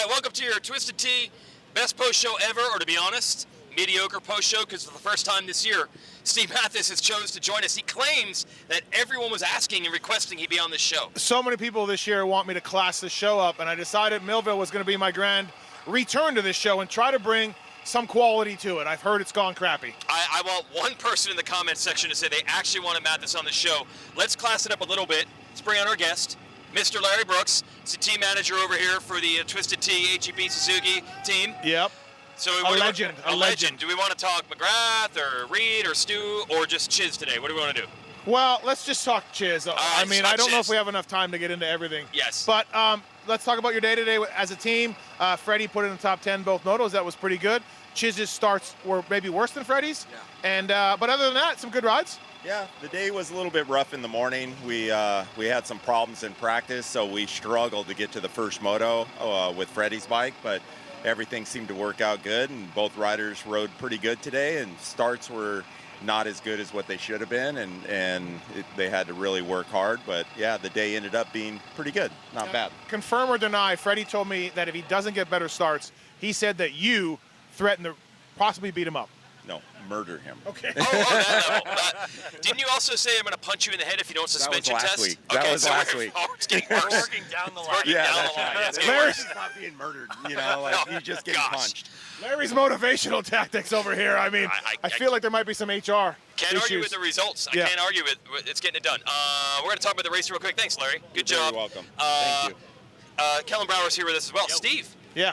welcome to your Twisted Tea best post show ever, or to be honest, mediocre post show, because for the first time this year, Steve Matthes has chose to join us. He claims that everyone was asking and requesting he be on this show. So many people this year want me to class this show up, and I decided Millville was going to be my grand return to this show and try to bring some quality to it. I've heard it's gone crappy. I want one person in the comment section to say they actually wanted Matthes on the show. Let's class it up a little bit. Let's bring on our guest, Mr. Larry Brooks. He's the team manager over here for the Twisted Tea HEB Suzuki team. Yep. So a legend. Do we want to talk McGrath or Reed or Stu or just Chiz today? What do we want to do? Well, let's just talk Chiz. I mean, I don't know if we have enough time to get into everything. Yes. But let's talk about your day-to-day as a team. Freddie put in the top 10 both motos. That was pretty good. Chiz's starts were maybe worse than Freddie's. Yeah. And but other than that, some good rides. Yeah, the day was a little bit rough in the morning. We had some problems in practice, so we struggled to get to the first moto with Freddie's bike, but everything seemed to work out good, and both riders rode pretty good today, and starts were not as good as what they should have been, and they had to really work hard. But yeah, the day ended up being pretty good, not bad. Confirm or deny, Freddie told me that if he doesn't get better starts, he said that you threatened to possibly beat him up. No, murder him. Okay. Didn't you also say I'm going to punch you in the head if you don't suspension that was test? last week. That was last week. Oh, it's getting worse. We're working down the line. Yeah, that's right. It's getting Larry's worse. not being murdered, you know, like he's just getting punched. Larry's motivational tactics over here. I mean, I feel like there might be some HR Can't issues. argue with the results. I can't argue with it's getting it done. We're going to talk about the race real quick. Thanks, Larry. Good job. You're welcome. Thank you. Kellen Brauer's here with us as well. Steve. Yeah.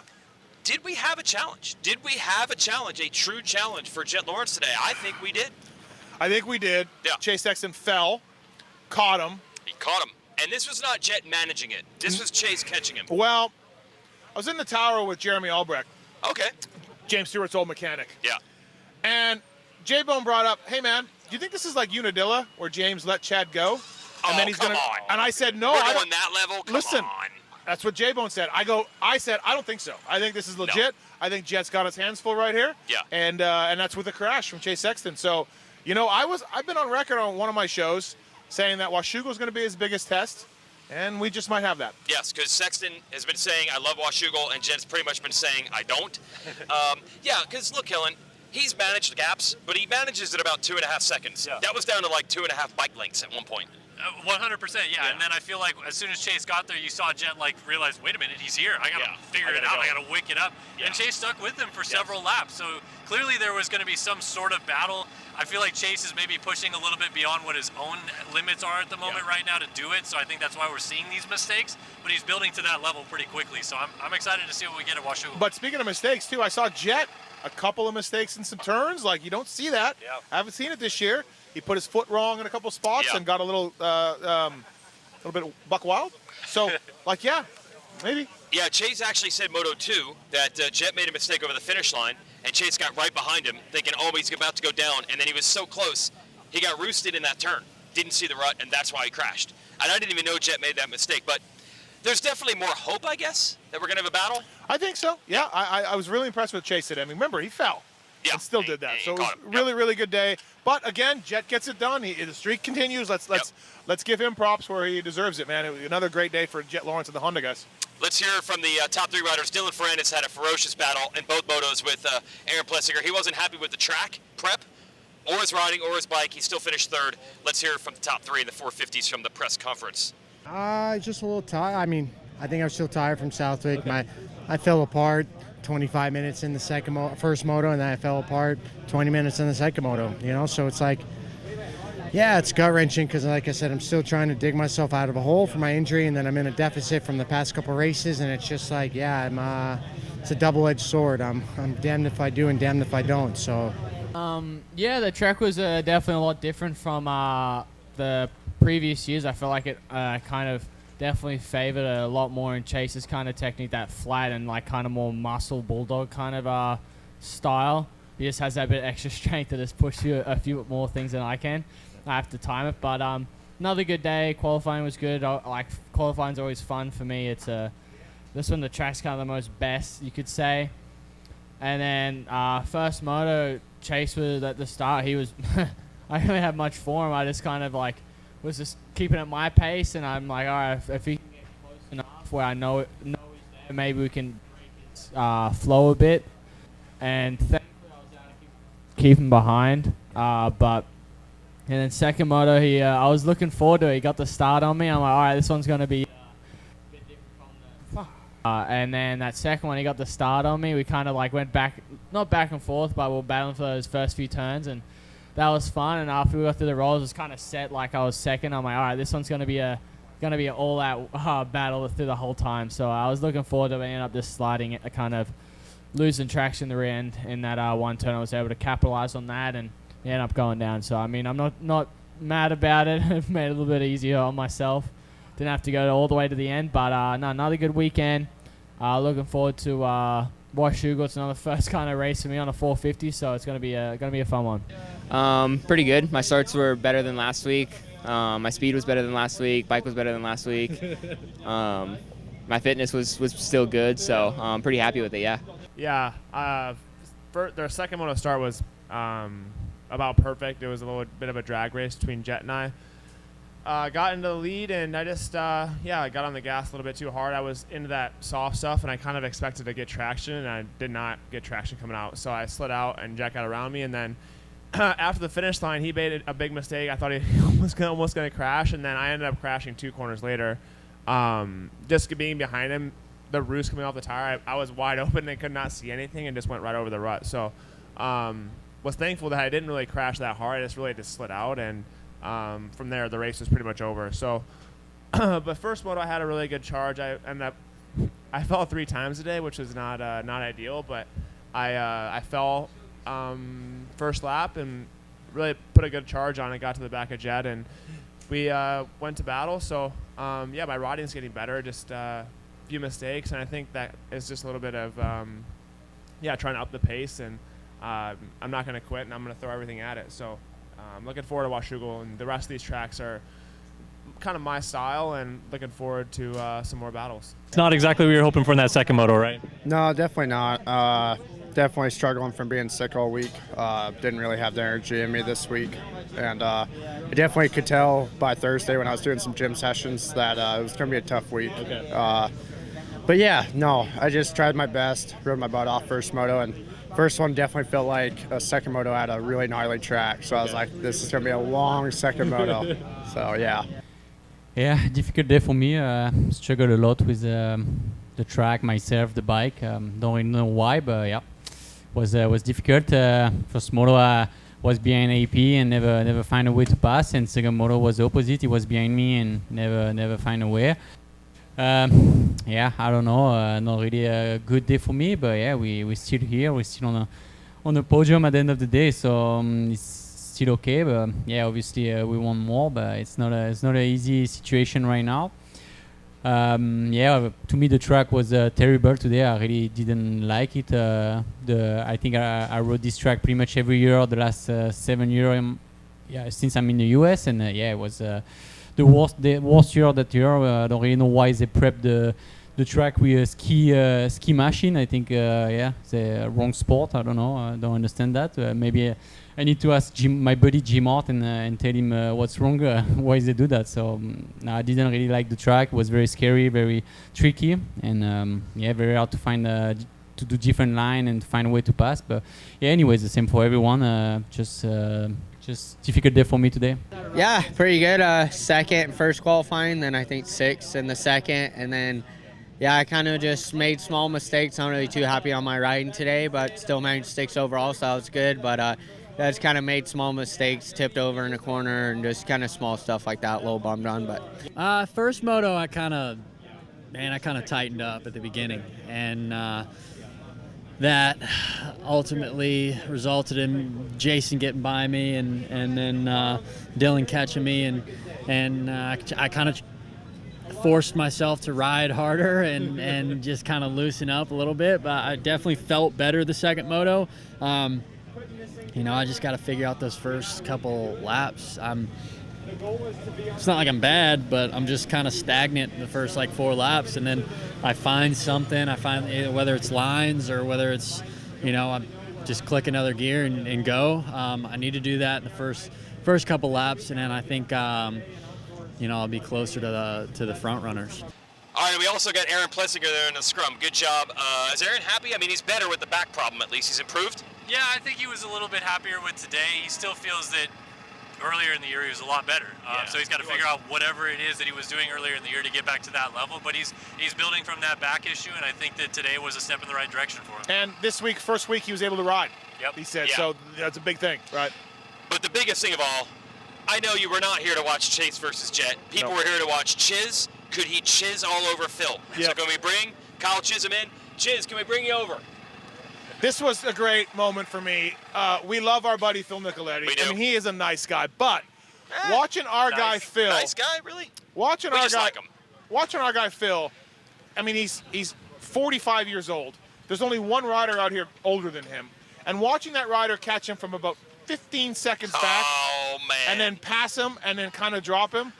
Did we have a challenge? Did we have a challenge, a true challenge for Jett Lawrence today? I think we did. I think we did. Yeah. Chase Sexton fell, caught him. He caught him. And this was not Jett managing it. This was Chase catching him. Well, I was in the tower with Jeremy Albrecht, Okay. James Stewart's old mechanic. Yeah. And J-Bone brought up, hey, man, do you think this is like Unadilla where James let Chad go? And then he's come on. And I said, no, We're I going don't. that level? Come Listen. on. That's what J-Bone said. I said, I don't think so. I think this is legit. No. I think Jett's got his hands full right here. Yeah. And that's with a crash from Chase Sexton. So, you know, I've been on record on one of my shows saying that Washougal's going to be his biggest test, and we just might have that. Yes, because Sexton has been saying, I love Washougal, and Jett's pretty much been saying, I don't. Yeah, because look, Kellen, he's managed the gaps, but he manages at about 2.5 seconds. Yeah. That was down to like 2.5 bike lengths at one point. 100%, yeah. And then I feel like as soon as Chase got there, you saw Jett like realize, wait a minute, he's here. I gotta figure it out. I gotta wick it up. Yeah. And Chase stuck with him for several laps. So clearly there was going to be some sort of battle. I feel like Chase is maybe pushing a little bit beyond what his own limits are at the moment right now to do it. So I think that's why we're seeing these mistakes. But he's building to that level pretty quickly. So I'm excited to see what we get at Washougal. But speaking of mistakes, too, I saw Jett a couple of mistakes in some turns. Like, you don't see that. Yeah. I haven't seen it this year. He put his foot wrong in a couple spots and got a little bit buck wild. So, like, yeah, maybe. Yeah, Chase actually said Moto 2 that Jett made a mistake over the finish line, and Chase got right behind him, thinking, oh, he's about to go down, and then he was so close, he got roosted in that turn. Didn't see the rut, and that's why he crashed. And I didn't even know Jett made that mistake, but there's definitely more hope, I guess, that we're going to have a battle. I think so. Yeah, I was really impressed with Chase today. I mean, remember, he fell. Yeah. And still did that. So it was really, really good day. But again, Jett gets it done. The streak continues. Let's give him props where he deserves it, man. It was another great day for Jett Lawrence and the Honda guys. Let's hear from the top 3 riders. Dylan Ferrandis had a ferocious battle in both motos with Aaron Plessinger. He wasn't happy with the track prep or his riding or his bike. He still finished 3rd. Let's hear from the top 3 in the 450s from the press conference. Just a little tired. I mean, I think I was still tired from Southwick. I fell apart 25 minutes in the first moto, and then I fell apart 20 minutes in the second moto, you know? So it's like, yeah, it's gut-wrenching because, like I said, I'm still trying to dig myself out of a hole from my injury, and then I'm in a deficit from the past couple races, and it's just like, yeah, it's a double-edged sword. I'm damned if I do and damned if I don't, so. Yeah, the track was definitely a lot different from the previous years. I felt like it kind of definitely favored a lot more in Chase's kind of technique, that flat and like kind of more muscle bulldog kind of style. He just has that bit of extra strength to just push through a few more things than I can. I have to time it, but another good day. Qualifying was good. Like, qualifying's always fun for me. It's this one, the track's kind of the most best, you could say. And then first moto, Chase was at the start. He was I didn't really have much for him. I just kind of like was just keeping at my pace, and I'm like, all right, if he can get close enough where I know he's there, maybe we can break flow a bit, and thankfully I was able to keep him behind. And then second moto, I was looking forward to it. He got the start on me. I'm like, all right, this one's gonna be a bit different from the. And then that second one, he got the start on me. We kind of like went back, not back and forth, but we were battling for those first few turns, and that was fun. And after we got through the rolls, it was kind of set like I was second. I'm like, all right, this one's gonna be an all-out battle through the whole time. So I was looking forward to it. I ended up just sliding it, kind of losing traction in the rear end in that one turn. I was able to capitalize on that and ended up going down. So I mean, I'm not mad about it. I've made it a little bit easier on myself. Didn't have to go all the way to the end, but no, another good weekend. Looking forward to Washougal. It's another first kind of race for me on a 450, so it's gonna be a fun one. Pretty good. My starts were better than last week. My speed was better than last week. Bike was better than last week. My fitness was still good, so I'm pretty happy with it. Yeah. Yeah. Their second moto start was about perfect. It was a little bit of a drag race between Jett and I. Got into the lead, and I just I got on the gas a little bit too hard. I was into that soft stuff, and I kind of expected to get traction, and I did not get traction coming out. So I slid out, and Jett got around me, and then after the finish line, he made a big mistake. I thought he was almost going to crash, and then I ended up crashing 2 corners later. Just being behind him, the roost coming off the tire, I was wide open and could not see anything, and just went right over the rut. So was thankful that I didn't really crash that hard. I just really just slid out, and from there the race was pretty much over. So, but first moto I had a really good charge. I fell 3 times today, which was not ideal, but I fell first lap and really put a good charge on it. Got to the back of Jett, and we went to battle. So my riding's getting better. Just a few mistakes, and I think that is just a little bit of trying to up the pace, and I'm not going to quit, and I'm going to throw everything at it. So I'm looking forward to Washougal, and the rest of these tracks are kind of my style, and looking forward to some more battles. It's not exactly what you were hoping for in that second moto, right? No, definitely not. Definitely struggling from being sick all week. Didn't really have the energy in me this week, and I definitely could tell by Thursday when I was doing some gym sessions that it was going to be a tough week. Okay. But yeah, no, I just tried my best, rode my butt off first moto, and first one definitely felt like a second moto had a really gnarly track. So I was like, this is going to be a long second moto. So yeah. Yeah, difficult day for me. Struggled a lot with the track, myself, the bike. Don't really know why, but yeah, was difficult. First moto was behind AP and never find a way to pass, and second moto was the opposite. He was behind me and never find a way. I don't know. Not really a good day for me, but yeah, we're still here. We're still on the podium at the end of the day, so it's still okay. But yeah, obviously we want more, but it's not an easy situation right now. To me the track was terrible today. I really didn't like it. I think I rode this track pretty much every year the last 7 years. Since I'm in the US, and it was the worst year that year. I don't really know why they prepped the track with a ski machine. I think it's a wrong sport. I don't know. I don't understand that. Maybe I need to ask my buddy Jim Martin and tell him what's wrong, why they do that. So I didn't really like the track. It was very scary, very tricky, and very hard to find to do different line and find a way to pass. But anyways, the same for everyone. Just difficult day for me today. Yeah, pretty good. Second, first qualifying, then I think 6th in the second, and then I kind of just made small mistakes. I'm not really too happy on my riding today, but still managed 6 overall, so that was good. But I just kind of made small mistakes, tipped over in a corner, and just kind of small stuff like that, a little bummed on. But first moto, I kind of tightened up at the beginning, and that ultimately resulted in Jason getting by me, and then Dylan catching me, and I kind of forced myself to ride harder and just kind of loosen up a little bit. But I definitely felt better the second moto. I just got to figure out those first couple laps. It's not like I'm bad, but I'm just kind of stagnant in the first 4 laps, and then I find something. I find whether it's lines or whether it's, I just click another gear and go. I need to do that in the first couple laps, and then I think, I'll be closer to the front runners. All right, we also got Aaron Plessinger there in the scrum. Good job. Is Aaron happy? I mean, he's better with the back problem, at least. He's improved? Yeah, I think he was a little bit happier with today. He still feels that earlier in the year he was a lot better. So he's got to figure out whatever it is that he was doing earlier in the year to get back to that level. But he's building from that back issue, and I think that today was a step in the right direction for him. And this week, first week, he was able to ride. Yep. He said, Yeah. so that's a big thing, right? But the biggest thing of all, I know you were not here to watch Chase versus Jett. People were here to watch Chiz. Could he chiz all over Phil? Yep. So can we bring Kyle Chisholm in? Chiz, can we bring you over? This was a great moment for me. We love our buddy Phil Nicoletti. We do. I mean, he is a nice guy, but watching our guy Phil, Nice guy, really? watching We our just guy, like him. watching our guy Phil. I mean, he's 45 years old. There's only one rider out here older than him, and watching that rider catch him from about 15 seconds back, Oh, man. and then pass him, and then kind of drop him,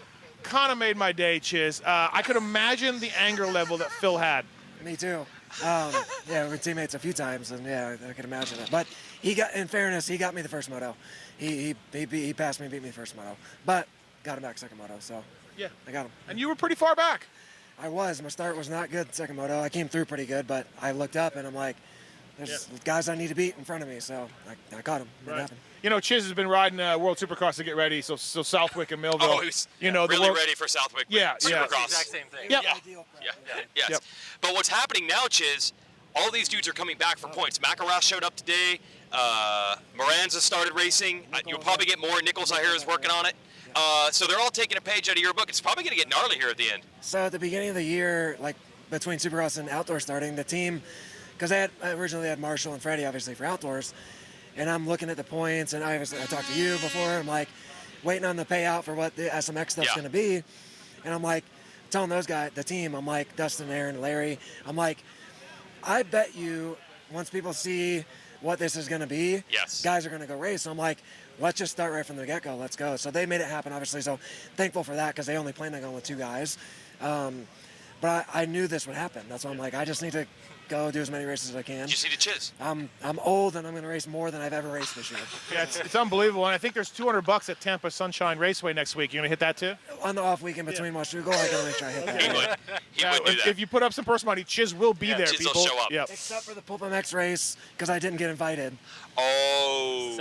kind of made my day, Chiz. I could imagine the anger level that Phil had. Me too. Yeah, we were teammates a few times, and yeah, I can imagine it. But in fairness, he got me the first moto. He passed me, beat me the first moto, but got him back second moto. So Yeah. I got him. And you were pretty far back. I was. My start was not good second moto. I came through pretty good, but I looked up and I'm like, there's guys I need to beat in front of me. So I caught him. It happened. You know, Chiz has been riding World Supercross to get ready, so Southwick and Millville. Oh, he's you know, really the world, ready for Southwick. Yeah, yeah. Supercross. Exact same thing. Yep. Yes. Yep. But what's happening now, Chiz, all these dudes are coming back for points. McElrath showed up today. Moranza started racing. You'll probably get more. Nichols, I hear, is working on it. So they're all taking a page out of your book. It's probably going to get gnarly here at the end. So at the beginning of the year, like between Supercross and outdoor starting, the team, because I originally had Marshall and Freddie obviously for outdoors, and I'm looking at the points, and I talked to you before. I'm like waiting on the payout for what the SMX stuff's going to be, and I'm like telling those guys, the team, I'm like Dustin, Aaron, Larry, I'm like, I bet you once people see what this is going to be, guys are going to go race. So I'm like, let's just start right from the get-go. Let's go. So they made it happen, obviously. So thankful for that because they only planned on going with two guys. But I knew this would happen. That's why I'm like, I just need to go do as many races as I can. Did you see the Chiz? I'm old and I'm going to race more than I've ever raced this year. Yeah, it's unbelievable. And I think there's $200 at Tampa Sunshine Raceway next week. You gonna hit that too? On the off weekend between Washougal, I can really try to hit that. He would do that. If you put up some purse money, Chiz will be there. Chiz will people. show up. Yep. Except for the Pulpum X race because I didn't get invited. Okay.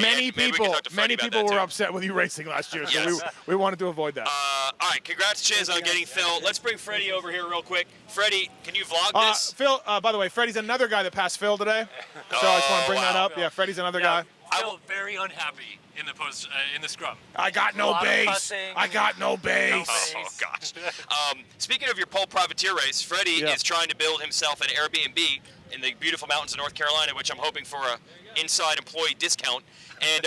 Many Maybe we can talk to Freddie about people that, were too. upset with you racing last year, so Yes. we wanted to avoid that. All right, congrats, Chiz, on getting Phil. Let's bring Freddie over here real quick. Freddie, can you vlog this? Phil, by the way, Freddie's another guy that passed Phil today, so I just want to bring that up. Yeah, Freddie's another guy. I was very unhappy in the in the scrum. I got no base. I got no base. Oh, gosh. Speaking of your pole privateer race, Freddie is trying to build himself an Airbnb in the beautiful mountains of North Carolina, which I'm hoping for a inside employee discount. And,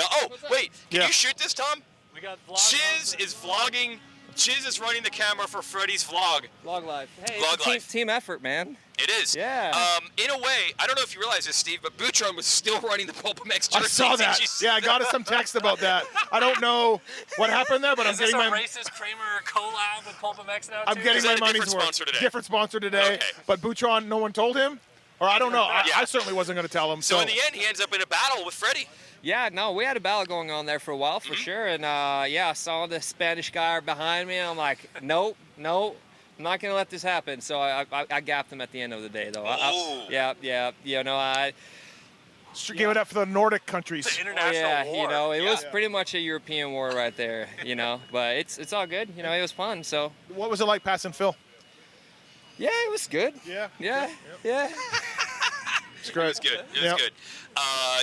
wait, can you shoot this, Tom? We got Chiz is vlogging. Chiz is running the camera for Freddie's vlog. Vlog live. Hey, Vlog live. Team effort, man. It is. Yeah. In a way, I don't know if you realize this, Steve, but Boutron was still running the Pulpamex jersey. I saw that. Yeah, I got us some text about that. I don't know what happened there, but I'm getting my my. racist Kramer collab with Pulpum X now? I'm getting my money's worth. Different sponsor today. But Boutron, no one told him, or I don't know. I certainly wasn't going to tell him. So in the end, he ends up in a battle with Freddie. Yeah, no, we had a battle going on there for a while, for sure. And, I saw the Spanish guy behind me, and I'm like, nope, I'm not going to let this happen. So I gapped him at the end of the day, though. Give it up for the Nordic countries. The international war. It was pretty much a European war right there, But it's all good. It was fun, so. What was it like passing Phil? Yeah, it was good. Yeah. It's great. It was good. It was good.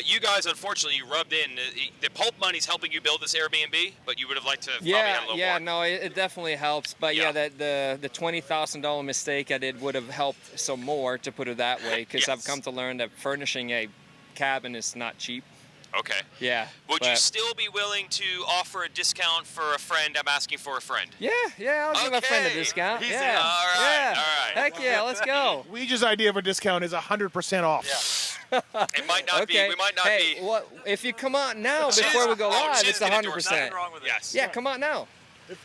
You guys, unfortunately, you rubbed in. The pulp money's helping you build this Airbnb, but you would have liked to probably have a little more. No, it definitely helps. But the $20,000 mistake I did would have helped some more, to put it that way, because I've come to learn that furnishing a cabin is not cheap. Okay. Yeah. Would you still be willing to offer a discount for a friend? I'm asking for a friend. Yeah, I'll give a friend a discount. All yeah. right. Heck yeah, let's go. Ouija's idea of a discount is 100% off. Yeah. It might not be. We might not be. What if you come out now before we go live? It's 100%. Yes. Yeah, come out now.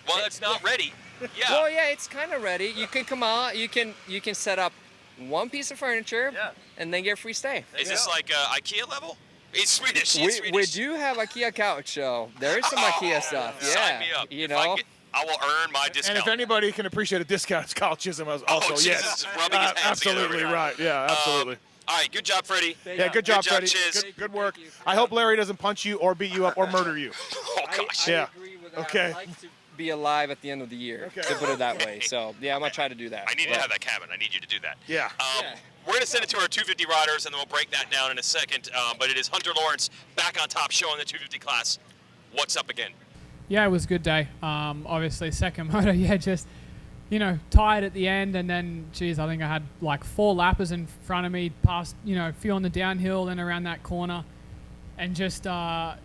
Well, it's not ready. Yeah. Well, yeah, it's kind of ready. You can come out. You can set up one piece of furniture and then get free stay. Is this like IKEA level? It's Swedish. We do have IKEA couch, so there is some IKEA stuff. Sign me up. I will earn my discount. And if anybody can appreciate a discount, it's Kyle Chisholm also. Jesus, Yes. rubbing his hands Absolutely together. right. Yeah, absolutely. All right, good job, Freddie. Yeah, good job, Freddie. Chiz. Good work. I hope Larry doesn't punch you or beat you up or murder you. Oh, gosh. Yeah. I agree with Okay. I'd like to be alive at the end of the year, to put it that way. So, yeah, I'm going to try to do that. I need to have that cabin. I need you to do that. Yeah. We're going to send it to our 250 riders, and then we'll break that down in a second. But it is Hunter Lawrence back on top, showing the 250 class. What's up again? Yeah, it was a good day. Obviously, second moto, just, tired at the end. And then, geez, I think I had like 4 lappers in front of me, past, a few on the downhill, then around that corner. And just, they got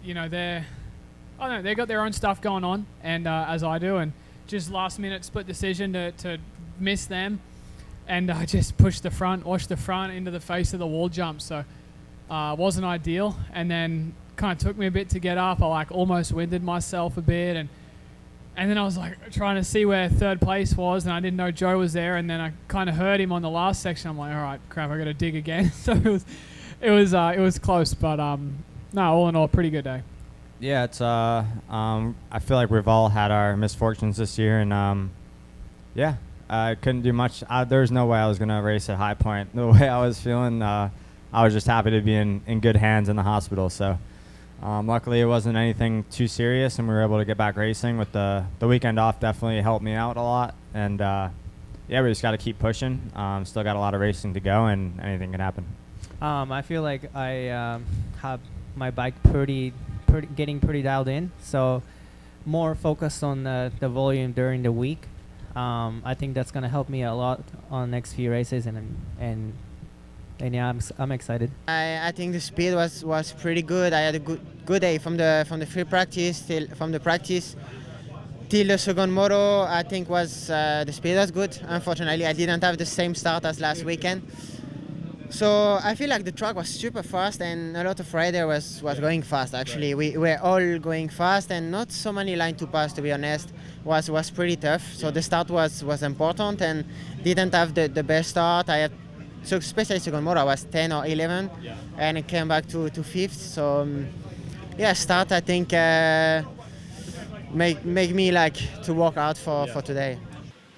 their own stuff going on, and as I do. And just last minute split decision to miss them. And I just washed the front into the face of the wall jump. So wasn't ideal. And then kind of took me a bit to get up. I like almost winded myself a bit, and then I was like trying to see where third place was, and I didn't know Joe was there. And then I kind of heard him on the last section. I'm like, all right, crap, I got to dig again. So it was close, but no, all in all, pretty good day. Yeah, it's I feel like we've all had our misfortunes this year, and yeah, I couldn't do much. There's no way I was gonna race at High Point. The way I was feeling, I was just happy to be in good hands in the hospital. So luckily it wasn't anything too serious, and we were able to get back racing. With the weekend off definitely helped me out a lot, and yeah, we just got to keep pushing. Still got a lot of racing to go, and anything can happen. I feel like I have my bike getting pretty dialed in, so more focused on the volume during the week. I think that's gonna help me a lot on next few races, and yeah, I'm excited. I think the speed was pretty good. I had a good day from the free practice till the second moto. I think was the speed was good. Unfortunately, I didn't have the same start as last weekend. So I feel like the track was super fast, and a lot of riders was going fast. Actually, we were all going fast, and not so many line to pass, to be honest. Was pretty tough. So the start was important, and didn't have the best start. So especially second moto, I was 10 or 11, and it came back to 5th. So yeah, start I think make me like to work out for today.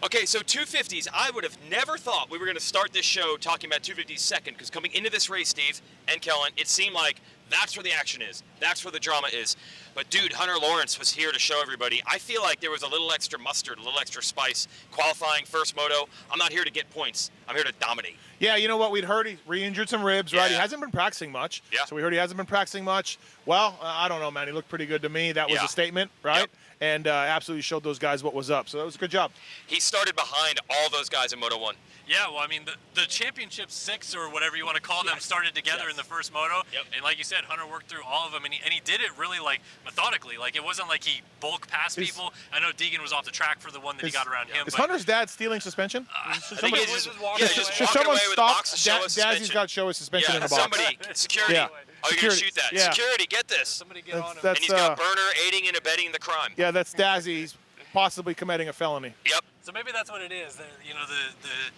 Okay, so 250s, I would have never thought we were going to start this show talking about 250s second, because coming into this race, Steve and Kellen, it seemed like that's where the action is. That's where the drama is. But, dude, Hunter Lawrence was here to show everybody. I feel like there was a little extra mustard, a little extra spice. Qualifying, first moto. I'm not here to get points. I'm here to dominate. Yeah, you know what? We'd heard he re-injured some ribs, right? He hasn't been practicing much. Yeah. So we heard he hasn't been practicing much. Well, I don't know, man. He looked pretty good to me. That was a statement, right? Yep. And absolutely showed those guys what was up. So that was a good job. He started behind all those guys in Moto 1. Yeah, well, I mean, the Championship 6, or whatever you want to call them, started together in the first moto. Yep. And like you said, Hunter worked through all of them, and he did it really, like, methodically. Like, it wasn't like he bulk past people. I know Deegan was off the track for the one that he got around him. Is Hunter's dad stealing suspension? Somebody just walking away with someone a stop. box to show a suspension. Dazzy's got to show his suspension in the box. Somebody, security. Yeah. Oh, you're going to shoot that. Yeah. Security, get this. Somebody get on him. And he's got burner aiding and abetting the crime. Yeah, that's Dazzy. He's possibly committing a felony. Yep. So maybe that's what it is. The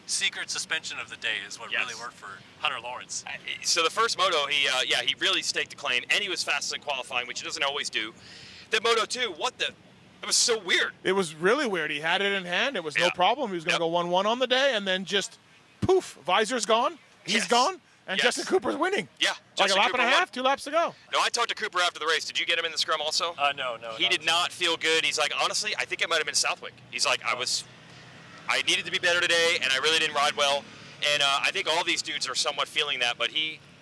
secret suspension of the day is what really worked for Hunter Lawrence. So the first moto, he really staked a claim, and he was fastest in qualifying, which he doesn't always do. Then Moto 2, it was so weird. It was really weird. He had it in hand. It was no problem. He was going to go 1-1 on the day, and then just poof, visor's gone. He's gone. And Justin Cooper's winning. Yeah. Like Justin a lap Cooper and a half, won. 2 laps to go. No, I talked to Cooper after the race. Did you get him in the scrum also? No. He did not feel good. He's like, honestly, I think it might have been Southwick. He's like, I needed to be better today, and I really didn't ride well. And I think all these dudes are somewhat feeling that, but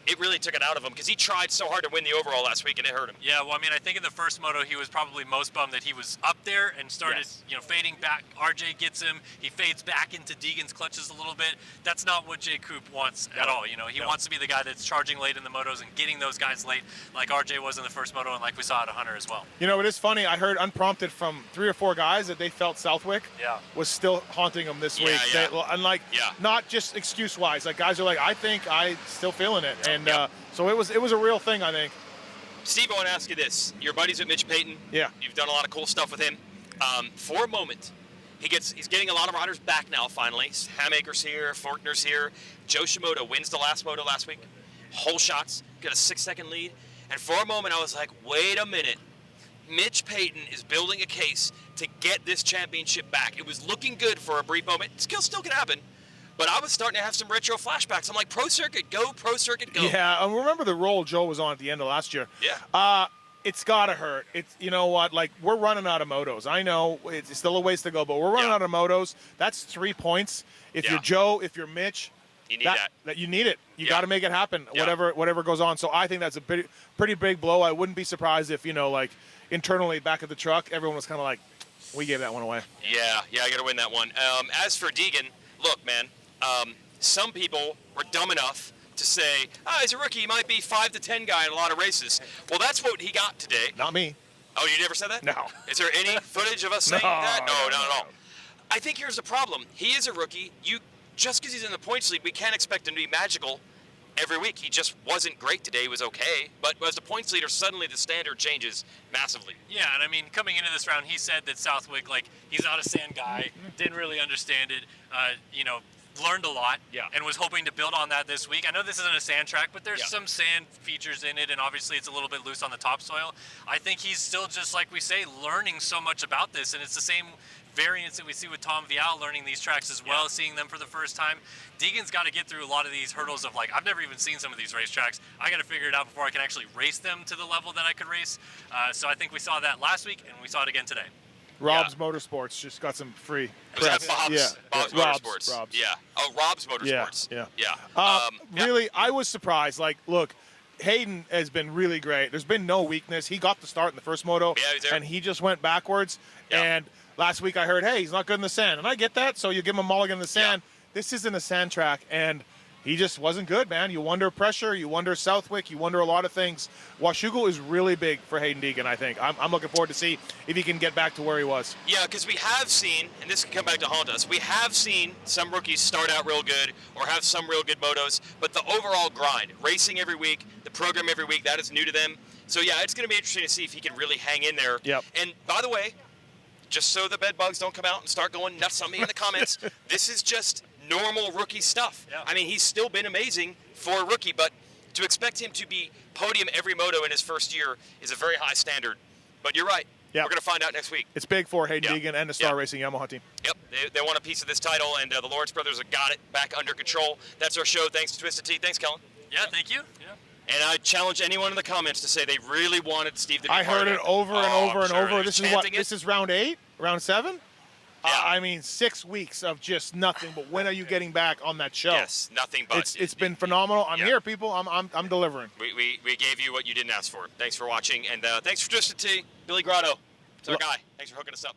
it really took it out of him, because he tried so hard to win the overall last week, and it hurt him. Yeah, well, I mean, I think in the first moto, he was probably most bummed that he was up there and started, fading back. RJ gets him. He fades back into Deegan's clutches a little bit. That's not what Jay Coop wants at all. He wants to be the guy that's charging late in the motos and getting those guys late, like RJ was in the first moto, and like we saw at Hunter as well. It is funny. I heard unprompted from 3 or 4 guys that they felt Southwick was still haunting them this week. Not just excuse-wise. Like, guys are like, I think I still feeling it. And so it was a real thing, I think. Steve, I want to ask you this. Your buddies with Mitch Payton. Yeah. You've done a lot of cool stuff with him. For a moment, he's getting a lot of riders back now, finally. Hamaker's here, Faulkner's here. Jo Shimoda wins the last moto last week. Whole shots, got a 6-second lead. And for a moment, I was like, wait a minute. Mitch Payton is building a case to get this championship back. It was looking good for a brief moment. Still could happen. But I was starting to have some retro flashbacks. I'm like, Pro Circuit, go, Pro Circuit, go. Yeah, and remember the role Joe was on at the end of last year. Yeah. It's got to hurt. It's, you know what, like, we're running out of motos. I know it's still a ways to go, but we're running out of motos. That's 3 points. If you're Joe, if you're Mitch, you need that. You need it. You got to make it happen, whatever goes on. So I think that's a pretty big blow. I wouldn't be surprised if, like, internally back at the truck, everyone was kind of like, we gave that one away. Yeah, I got to win that one. As for Deegan, look, man, some people were dumb enough to say, he's a rookie, he might be 5 to 10 guy in a lot of races. Well, that's what he got today. Not me. Oh, you never said that? No. Is there any footage of us saying that? No, not at all. I think here's the problem. He is a rookie. Just because he's in the points lead, we can't expect him to be magical every week. He just wasn't great today. He was okay. But as the points leader, suddenly the standard changes massively. Yeah, and I mean, coming into this round, he said that Southwick, he's not a sand guy, didn't really understand it, learned a lot, and was hoping to build on that this week. I know this isn't a sand track, but there's some sand features in it, and obviously it's a little bit loose on the topsoil. I think he's still, just like we say, learning so much about this, and it's the same variance that we see with Tom Vialle learning these tracks as well, seeing them for the first time. Deegan's got to get through a lot of these hurdles of I've never even seen some of these racetracks. I got to figure it out before I can actually race them to the level that I could race. So I think we saw that last week, and we saw it again today. Rob's Motorsports just got some free. Was that Bob's? Bob's Motorsports. Rob's. Yeah. Oh, Rob's Motorsports. Yeah. Really, I was surprised. Look, Hayden has been really great. There's been no weakness. He got the start in the first moto, and he just went backwards. Yeah. And last week I heard, hey, he's not good in the sand. And I get that, so you give him a mulligan in the sand. This isn't a sand track, and he just wasn't good, man. You wonder pressure, you wonder Southwick, you wonder a lot of things. Washougal is really big for Hayden Deegan, I think. I'm looking forward to see if he can get back to where he was. Yeah, because we have seen, and this can come back to haunt us, we have seen some rookies start out real good or have some real good motos, but the overall grind, racing every week, the program every week, that is new to them. So, yeah, it's going to be interesting to see if he can really hang in there. Yep. And, by the way, just so the bed bugs don't come out and start going nuts on me in the comments, this is just normal rookie stuff. Yeah. I mean, he's still been amazing for a rookie, but to expect him to be podium every moto in his first year is a very high standard. But you're right. We're going to find out next week. It's big for Hayden Deegan and the Star Racing Yamaha team. Yep, they want a piece of this title, and the Lawrence brothers have got it back under control. That's our show. Thanks to Twisted Tea. Thanks, Kellen. Yeah, thank you. Yeah. And I challenge anyone in the comments to say they really wanted Steve to be I heard it over and over and over. This is round 8, round 7? Yeah. I mean, 6 weeks of just nothing. But when are you getting back on that show? Yes, nothing but. It's been phenomenal. I'm here, people. I'm delivering. We gave you what you didn't ask for. Thanks for watching, and thanks for Twisted Tea. Billy Grotto, it's our guy. Thanks for hooking us up.